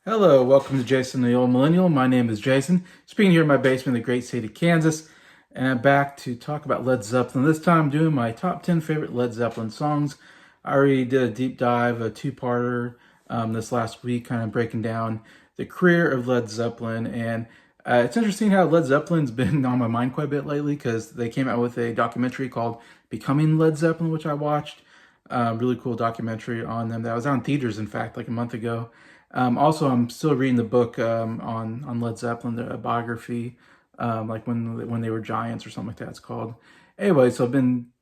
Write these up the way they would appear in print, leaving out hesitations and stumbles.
Hello, welcome to Jason the Old Millennial. My name is Jason, speaking here in my basement in the great state of Kansas, and I'm back to talk about Led Zeppelin. This time I'm doing my top 10 favorite Led Zeppelin songs. I already did a deep dive, a two-parter this last week, kind of breaking down the career of Led Zeppelin, and it's interesting how Led Zeppelin's been on my mind quite a bit lately because they came out with a documentary called Becoming Led Zeppelin, which I watched. Really cool documentary on them that was out in theaters, in fact, like a month ago. Also, I'm still reading the book on Led Zeppelin, the biography, like when they were giants or something like that. It's called. Anyway, so I'm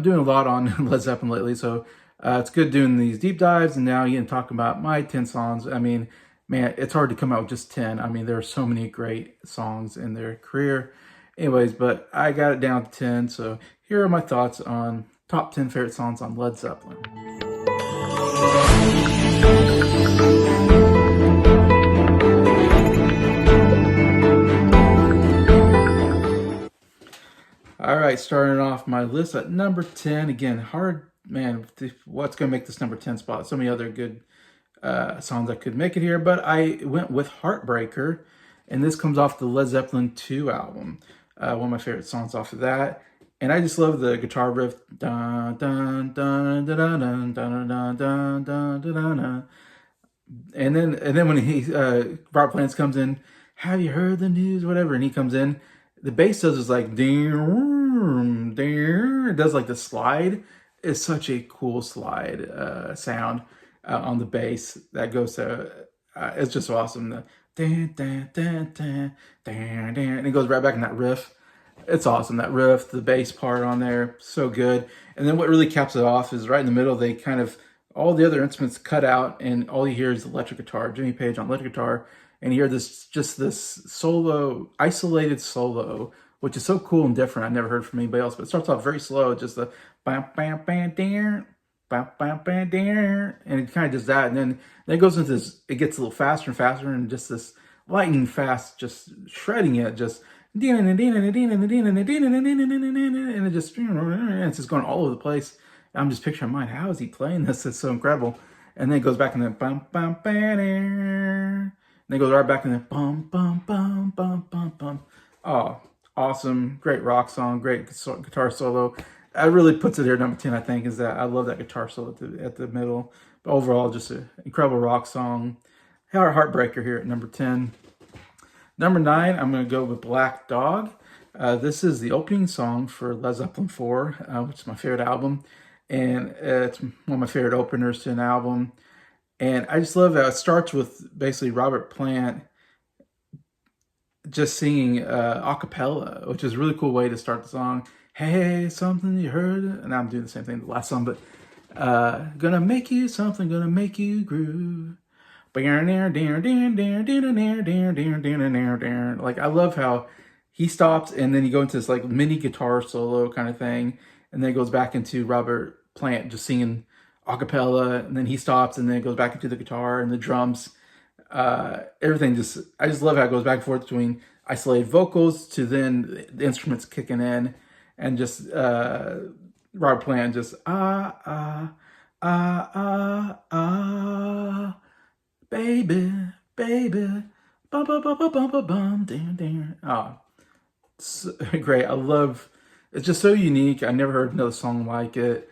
doing a lot on Led Zeppelin lately, so it's good doing these deep dives. And now again, talking about my 10 songs. I mean, man, it's hard to come out with just 10. I mean, there are so many great songs in their career. Anyways, but I got it down to 10. So here are my thoughts on top 10 favorite songs on Led Zeppelin. All right, starting off my list at number 10. Again, hard, man, what's going to make this number 10 spot? So many other good songs that could make it here, but I went with Heartbreaker, and this comes off the Led Zeppelin 2 album. One of my favorite songs off of that. And I just love the guitar riff. Dun, dun, dun, dun, dun, dun, dun, dun, dun, dun, dun, dun. And then when Robert Plant comes in, have you heard the news, whatever, and he comes in, the bass does is like ding, ding, it does like the slide. It's such a cool slide sound on the bass that goes to it's just awesome. The dan, dan, dan, dan, dan, dan, and it goes right back in that riff. It's awesome, that riff, the bass part on there, so good. And then what really caps it off is right in the middle, they kind of, all the other instruments cut out, and all you hear is electric guitar, Jimmy Page on electric guitar, and you hear this solo, isolated solo, which is so cool and different. I never heard from anybody else, but it starts off very slow, just the bam, bam, bam, bam, bam, bam, bam, bam, and it kind of does that, and then it goes into this, it gets a little faster and faster, and just this lightning fast, just shredding it, just and it just, it's just going all over the place. I'm just picturing mine. How is he playing this? It's so incredible. And then it goes back in the bum bum bam, and then it goes right back in the bum bum bum bum bum bum. Oh, awesome! Great rock song, great guitar solo. That really puts it here number 10. I think is that I love that guitar solo at the middle. But overall, just an incredible rock song. Heartbreaker here at number 10. Number 9, I'm going to go with Black Dog. This is the opening song for Led Zeppelin 4, which is my favorite album. And it's one of my favorite openers to an album. And I just love that it starts with basically Robert Plant just singing a cappella, which is a really cool way to start the song. Hey, something you heard? And I'm doing the same thing the last song, but gonna make you something, gonna make you groove. Like, I love how he stops and then he goes into this like mini guitar solo kind of thing, and then it goes back into Robert Plant just singing a cappella, and then he stops and then it goes back into the guitar and the drums. Everything just, I just love how it goes back and forth between isolated vocals to then the instruments kicking in, and just Robert Plant just baby, baby, bum bum bum bum bum bum bum, ding ding. Oh, so great! I love. It's just so unique. I never heard another song like it.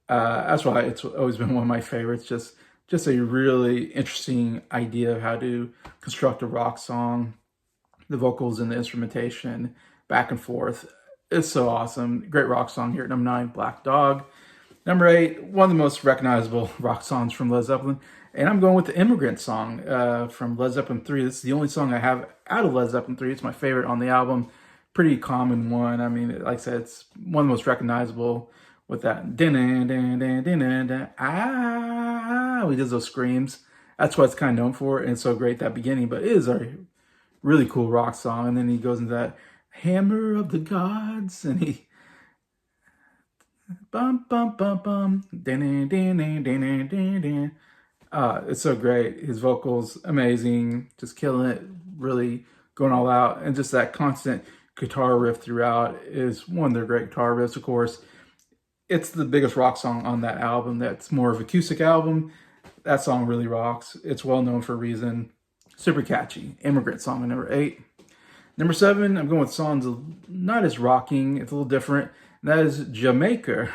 That's why it's always been one of my favorites. Just a really interesting idea of how to construct a rock song, the vocals and the instrumentation, back and forth. It's so awesome. Great rock song here at number 9, Black Dog. Number 8, one of the most recognizable rock songs from Led Zeppelin. And I'm going with the Immigrant Song from Led Zeppelin 3. This is the only song I have out of Led Zeppelin 3. It's my favorite on the album. Pretty common one. I mean, like I said, it's one of the most recognizable with that. He does those screams. That's what it's kind of known for. And it's so great, that beginning. But it is a really cool rock song. And then he goes into that Hammer of the Gods. And he... Bum, bum, bum, bum. It's so great. His vocals, amazing. Just killing it. Really going all out. And just that constant guitar riff throughout is one of their great guitar riffs, of course. it's the biggest rock song on that album. That's more of an acoustic album. That song really rocks. It's well known for a reason. Super catchy. Immigrant Song, number 8. Number 7, I'm going with songs not as rocking. It's a little different. And that is Jamaica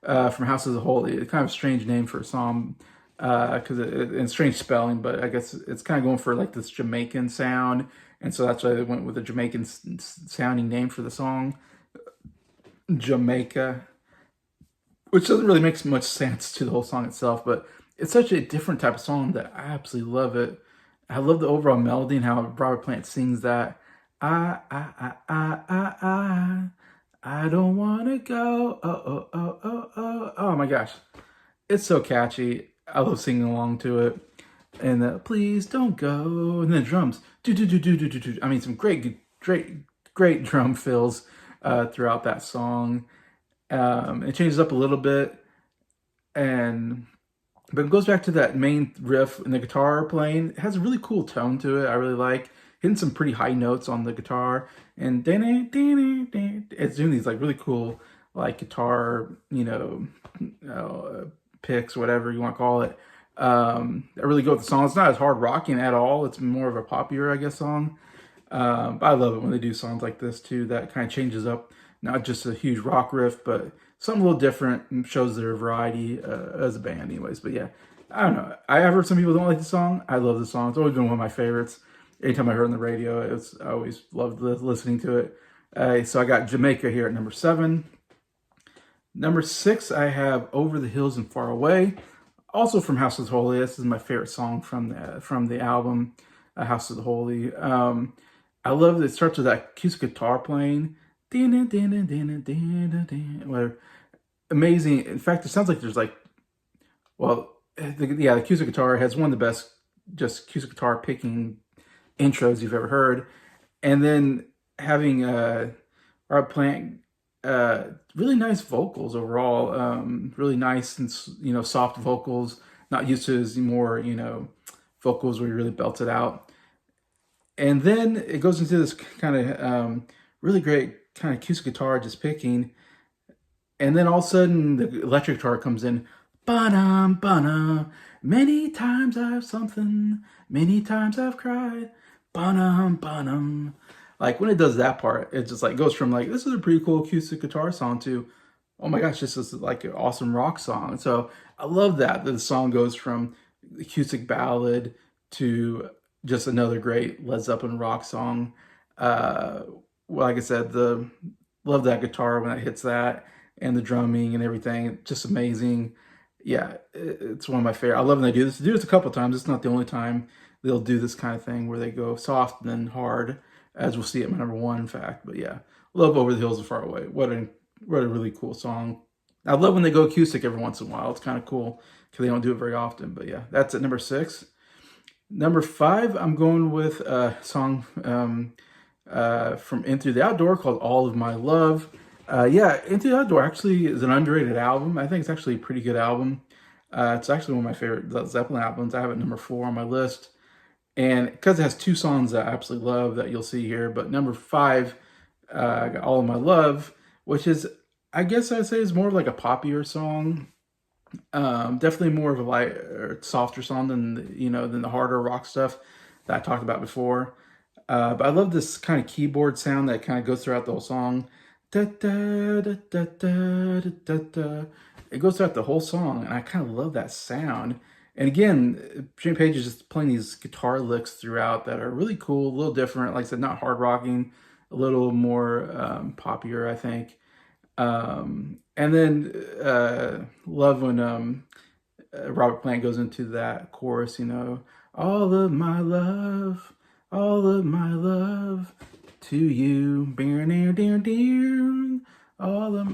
from House of the Holy. It's kind of a strange name for a song because it's strange spelling, but I guess it's kind of going for like this Jamaican sound. And so that's why they went with a Jamaican sounding name for the song, Jamaica, which doesn't really make much sense to the whole song itself, but it's such a different type of song that I absolutely love it. I love the overall melody and how Robert Plant sings that. I don't want to go. Oh my gosh. It's so catchy. I love singing along to it. And please don't go. And then drums. Do. I mean, some great drum fills throughout that song. It changes up a little bit. But it goes back to that main riff and the guitar playing. It has a really cool tone to it. I really like hitting some pretty high notes on the guitar, and it's doing these like really cool like guitar, picks, whatever you want to call it. I really go with the song. It's not as hard rocking at all. It's more of a poppier, I guess, song. But I love it when they do songs like this too. That kind of changes up, not just a huge rock riff, but something a little different and shows their variety as a band anyways. But yeah, I don't know. I have heard some people don't like the song. I love the song. It's always been one of my favorites. Anytime I heard it on the radio, I always loved listening to it. So I got Jamaica here at number 7. Number 6, I have Over the Hills and Far Away, also from House of the Holy. This is my favorite song from the album, House of the Holy. I love that it starts with that acoustic guitar playing. Whatever. Amazing. In fact, it sounds like there's like, the acoustic guitar has one of the best just acoustic guitar picking intros you've ever heard. And then having Rob Plant, really nice vocals overall, really nice and soft vocals, not used to his more vocals where he really belts it out. And then it goes into this kind of really great kind of acoustic guitar just picking, and then all of a sudden the electric guitar comes in. Ba-dum, ba-dum. Many times I've something, many times I've cried. Ba-dum, ba-dum. Like when it does that part, it just like goes from like, this is a pretty cool acoustic guitar song to, oh my gosh, this is like an awesome rock song. So I love that the song goes from acoustic ballad to just another great Led Zeppelin rock song. Like I said, love that guitar when it hits that, and the drumming and everything, just amazing. Yeah, it's one of my favorite. I love when they do this. They do this a couple times. It's not the only time they'll do this kind of thing where they go soft and then hard, as we'll see at my number 1, in fact. But yeah, love Over the Hills and Far Away. What a really cool song. I love when they go acoustic every once in a while. It's kind of cool because they don't do it very often. But yeah, that's at number 6. Number 5, I'm going with a song from In Through the Outdoor called All of My Love. Into the Outdoor actually is an underrated album. I think it's actually a pretty good album. It's actually one of my favorite Led Zeppelin albums. I have it number 4 on my list. And because it has 2 songs that I absolutely love that you'll see here. But number 5, I got All of My Love, which is, I guess I'd say, is more of like a poppier song. Definitely more of a light or softer song than the harder rock stuff that I talked about before. But I love this kind of keyboard sound that kind of goes throughout the whole song. Da, da, da, da, da, da, da. It goes throughout the whole song, and I kind of love that sound. And again, Jimmy Page is just playing these guitar licks throughout that are really cool, a little different. Like I said, not hard rocking, a little more poppier, I think. And then love when Robert Plant goes into that chorus, all of my love to you.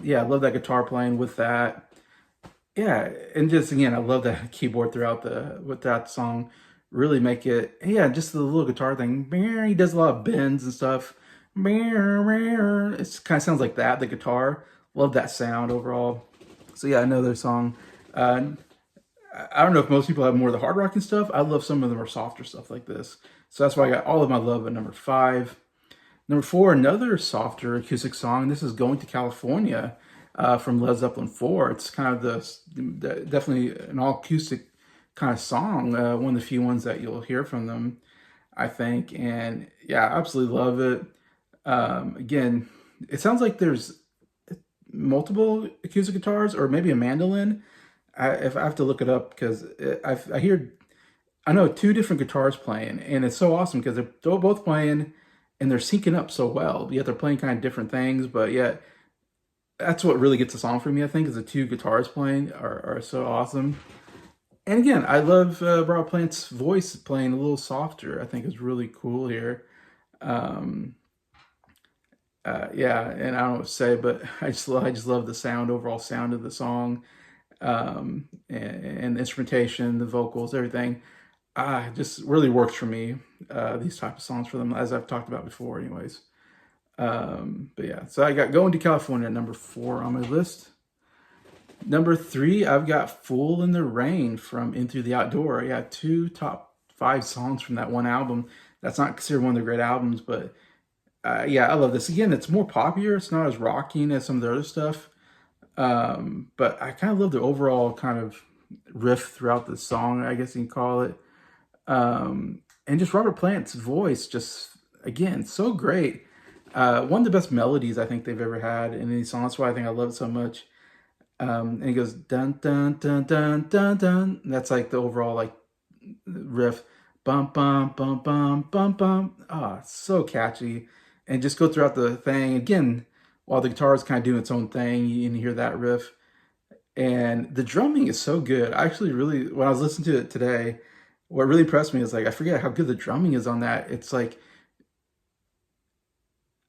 Yeah, I love that guitar playing with that. Yeah, and just again, I love that keyboard with that song. Really make it, just the little guitar thing. He does a lot of bends and stuff. It kind of sounds like that, the guitar. Love that sound overall. So yeah, another song. I don't know if most people have more of the hard rocking stuff. I love some of the more softer stuff like this. So that's why I got All of My Love at number 5. Number 4, another softer acoustic song. This is Going to California from Led Zeppelin 4. It's kind of definitely an all acoustic kind of song, one of the few ones that you'll hear from them, I think. And yeah, I absolutely love it. Again, it sounds like there's multiple acoustic guitars or maybe a mandolin. If I have to look it up because I know two different guitars playing, and it's so awesome because they're both playing and they're syncing up so well. Yet they're playing kind of different things, but yet that's what really gets the song for me. I think is the two guitars playing are so awesome. And again, I love Robert Plant's voice playing a little softer. I think is really cool here. Um, yeah, and I don't know what to say, but I just love the sound, overall sound of the song, and the instrumentation, the vocals, everything. Just really works for me. These type of songs for them, as I've talked about before, anyways. But yeah, so I got Going to California at number 4 on my list. Number 3, I've got Fool in the Rain from Into the Outdoor. Yeah, 2 top 5 songs from that one album. That's not considered one of the great albums, but yeah, I love this. Again, it's more poppier. It's not as rocking as some of the other stuff. But I kind of love the overall kind of riff throughout the song, I guess you can call it. And just Robert Plant's voice, just again, so great. One of the best melodies I think they've ever had in any song. That's why I think I love it so much. And he goes dun dun dun dun dun dun. And that's like the overall like riff. Bum bum bum bum bum bum. Ah, it's so catchy. And just go throughout the thing again while the guitar is kind of doing its own thing. You can hear that riff. And the drumming is so good. I actually really, when I was listening to it today, what really impressed me is like I forget how good the drumming is on that. It's like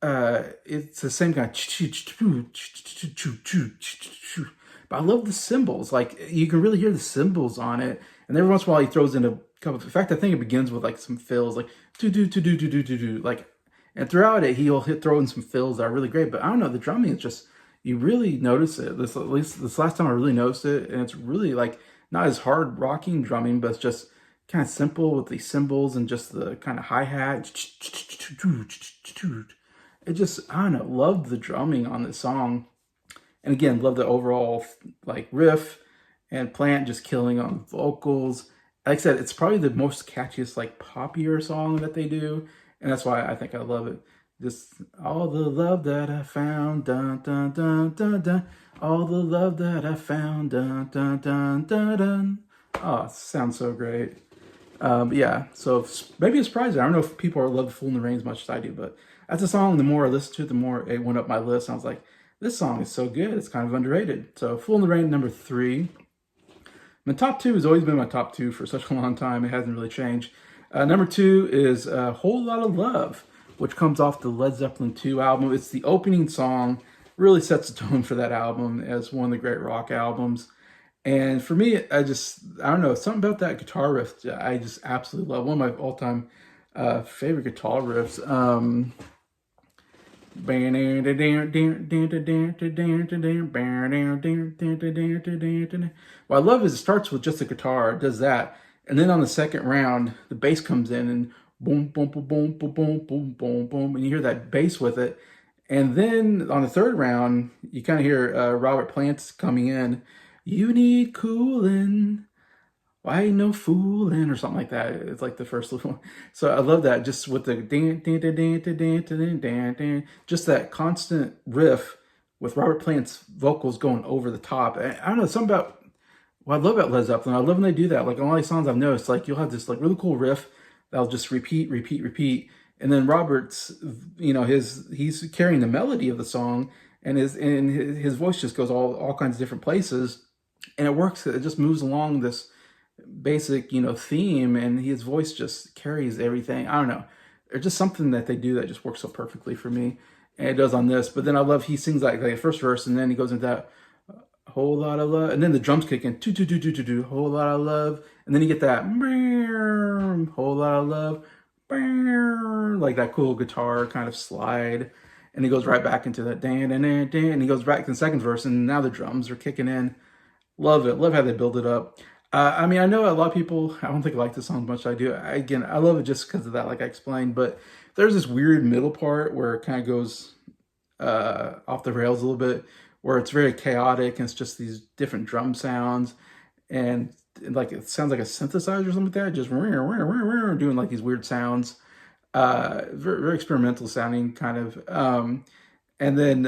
it's the same kind of, but I love the cymbals. Like you can really hear the cymbals on it. And every once in a while he throws in a couple of, in fact, I think it begins with like some fills, like do do do do do do do do, like, and throughout it he'll throw in some fills that are really great. But I don't know, the drumming is just, you really notice it. This, at least this last time I really noticed it, and it's really like not as hard rocking drumming, but it's just kind of simple with these cymbals and just the kind of hi-hat. It just, I don't know, loved the drumming on this song. And again, love the overall like riff, and Plant just killing on vocals. Like I said, it's probably the most catchiest like poppier song that they do, and that's why I think I love it. Just all the love that I found, dun dun dun dun dun. All the love that I found, dun dun dun dun dun. Oh, it sounds so great. Yeah, so maybe it's surprising. I don't know if people love Fool in the Rain as much as I do, but that's a song, the more I listened to it, the more it went up my list. And I was like, this song is so good. It's kind of underrated. So Fool in the Rain, number 3. My top 2 has always been my top 2 for such a long time. It hasn't really changed. Number 2 is A Whole Lot of Love, which comes off the Led Zeppelin 2 album. It's the opening song, really sets the tone for that album as one of the great rock albums. And for me, I don't know, something about that guitar riff I just absolutely love. One of my all-time favorite guitar riffs. What I love is it starts with just the guitar, it does that, and then on the second round, the bass comes in and boom, boom, boom, boom, boom, boom, boom, boom, boom, and you hear that bass with it. And then on the third round, you kind of hear Robert Plant coming in. You need cooling. Why ain't no fooling, or something like that. It's like the first little one. So I love that, just with the dan, dan, dan, dan, dan, dan, dan, dan, just that constant riff with Robert Plant's vocals going over the top. I don't know, something about what I love about Led Zeppelin. I love when they do that. Like on all these songs I've noticed, like you'll have this like really cool riff that'll just repeat, repeat, repeat. And then Robert's, you know, he's carrying the melody of the song, and his voice just goes all kinds of different places. And it works, it just moves along this basic, you know, theme, and his voice just carries everything. I don't know. There's just something that they do that just works so perfectly for me. And it does on this. But then I love, he sings like the first verse, and then he goes into that whole lot of love. And then the drums kick in, whole lot of love. And then you get that whole lot of love, like that cool guitar kind of slide. And he goes right back into that dan, dan, dan, dan, and he goes back to the second verse, and now the drums are kicking in. Love it. Love how they build it up. I mean, I know a lot of people, I don't think I like this song as much as I do. Again, I love it just because of that, like I explained. But there's this weird middle part where it kind of goes off the rails a little bit, where it's very chaotic and it's just these different drum sounds, and like it sounds like a synthesizer or something like that, just doing like these weird sounds. Very, very experimental sounding kind of. And then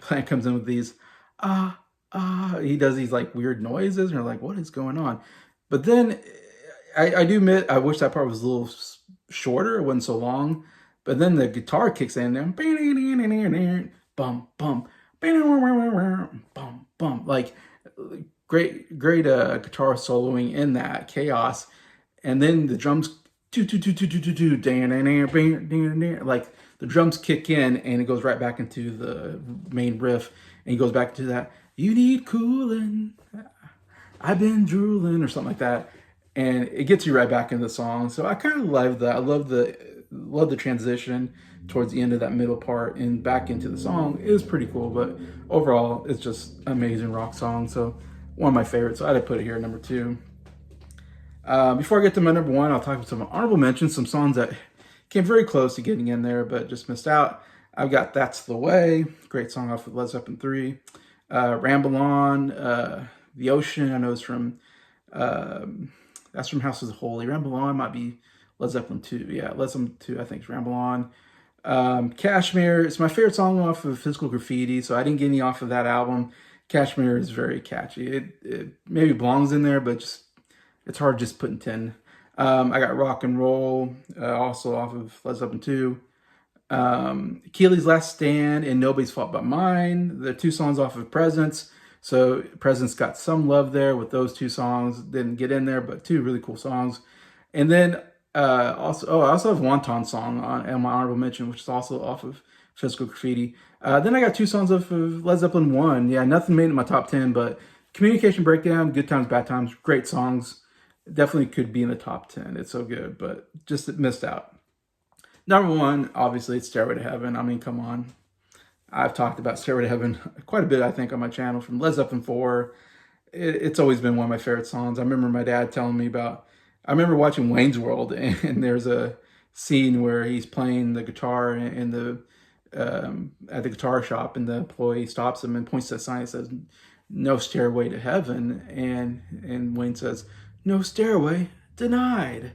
Plant comes in with these he does these like weird noises, and you're like, what is going on? But then I do admit I wish that part was a little shorter, it wasn't so long. But then the guitar kicks in there, bum bum, bum bum, like great guitar soloing in that chaos, and then the drums like the drums kick in and it goes right back into the main riff, and he goes back to that, you need cooling, I've been drooling, or something like that, and it gets you right back into the song. So I kind of love that. I love the transition towards the end of that middle part and back into the song. It was pretty cool, but overall it's just amazing rock song. So one of my favorites. So I had to put it here, number 2. Before I get to my number 1, I'll talk about some honorable mentions, some songs that came very close to getting in there, but just missed out. I've got That's the Way, great song off of Led Zeppelin 3. Ramble On, The Ocean, I know is from, that's from House of the Holy. Ramble On might be Led Zeppelin 2. Yeah, Led Zeppelin 2, I think, is Ramble On. Kashmir, it's my favorite song off of Physical Graffiti, so I didn't get any off of that album. Kashmir is very catchy. It maybe belongs in there, but just it's hard just putting 10. I got Rock and Roll, also off of Led Zeppelin 2. Keely's Last Stand and Nobody's Fault But Mine. The 2 songs off of Presence. So Presence got some love there with those 2 songs. Didn't get in there, but 2 really cool songs. And then I also have Wonton Song on my honorable mention, which is also off of Physical Graffiti. Then I got 2 songs off of Led Zeppelin 1. Yeah, nothing made it in my top 10, but Communication Breakdown, Good Times, Bad Times, great songs. Definitely could be in the top 10. It's so good, but just missed out. Number 1, obviously, it's Stairway to Heaven. I mean, come on. I've talked about Stairway to Heaven quite a bit, I think, on my channel, from Led Zeppelin 4. It's always been one of my favorite songs. I remember my dad telling me about, I remember watching Wayne's World, and there's a scene where he's playing the guitar in the at the guitar shop, and the employee stops him and points to a sign that says, no stairway to heaven, and Wayne says, no stairway, denied.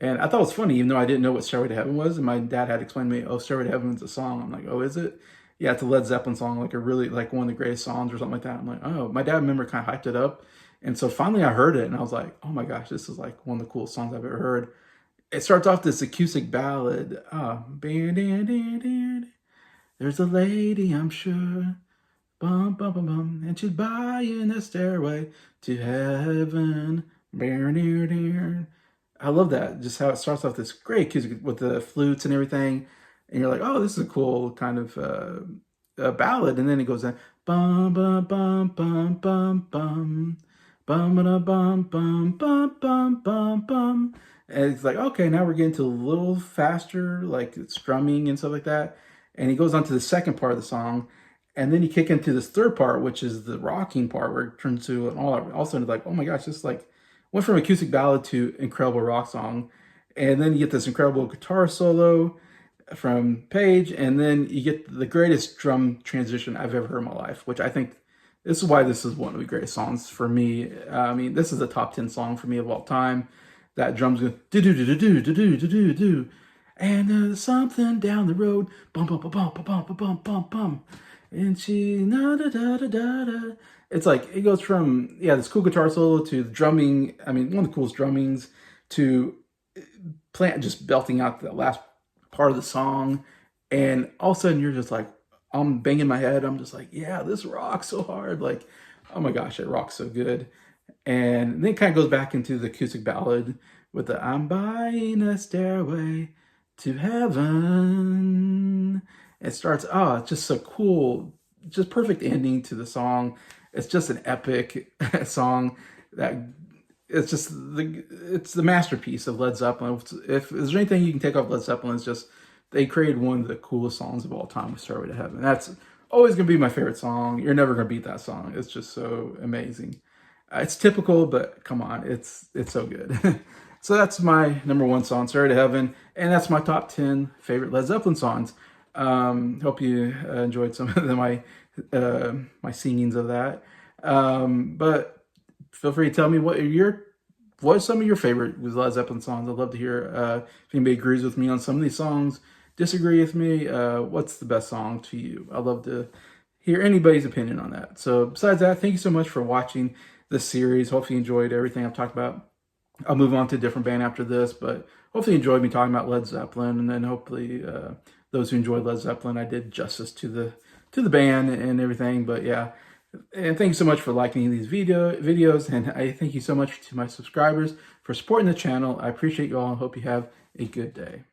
And I thought it was funny, even though I didn't know what Stairway to Heaven was, and my dad had explained to me, oh, Stairway to Heaven is a song. I'm like, oh, is it? Yeah, it's a Led Zeppelin song, like one of the greatest songs or something like that. I'm like, oh, my dad, remember, kind of hyped it up. And so finally I heard it, and I was like, oh my gosh, this is like one of the coolest songs I've ever heard. It starts off this acoustic ballad. There's a lady, I'm sure, bum, bum, bum, bum, and she's buying a stairway to heaven. I love that, just how it starts off this great acoustic with the flutes and everything. And you're like, oh, this is a cool kind of ballad. And then it goes in, bum, bum, bum, bum, bum, bum. Bum, bum, bum, bum, bum, bum, bum, bum. And it's like, okay, now we're getting to a little faster, like strumming and stuff like that. And he goes on to the second part of the song. And then you kick into this third part, which is the rocking part, where it turns to an all of a sudden, like, oh my gosh, this like went from acoustic ballad to incredible rock song. And then you get this incredible guitar solo from Page. And then you get the greatest drum transition I've ever heard in my life, which I think this is why this is one of the greatest songs for me. I mean, this is a top 10 song for me of all time. That drums go do do do do do do do do do, and there's something down the road, bum bum bum bum bum bum bum bum bum, and she da da da da da. It's like it goes from this cool guitar solo to the drumming. I mean, one of the coolest drummings, to Plant just belting out the last part of the song, and all of a sudden you're just like, I'm banging my head. I'm just like, yeah, this rocks so hard. Like, oh my gosh, it rocks so good. And then it kind of goes back into the acoustic ballad with the I'm buying a stairway to heaven. It starts, it's just so cool. Just perfect ending to the song. It's just an epic song that it's just it's the masterpiece of Led Zeppelin. If there's anything you can take off Led Zeppelin, it's just they created one of the coolest songs of all time with Stairway to Heaven. That's always going to be my favorite song. You're never going to beat that song. It's just so amazing. It's typical, but come on, it's so good. So that's my number 1 song, Stairway to Heaven, and that's my top 10 favorite Led Zeppelin songs. Hope you enjoyed some of my my singings of that. But feel free to tell me what's some of your favorite Led Zeppelin songs. I'd love to hear if anybody agrees with me on some of these songs, disagree with me. What's the best song to you? I'd love to hear anybody's opinion on that. So besides that, thank you so much for watching this series. Hopefully you enjoyed everything I've talked about. I'll move on to a different band after this, but hopefully you enjoyed me talking about Led Zeppelin, and then hopefully those who enjoyed Led Zeppelin, I did justice to the band and everything. But yeah, and thank you so much for liking these videos, and I thank you so much to my subscribers for supporting the channel. I appreciate you all and hope you have a good day.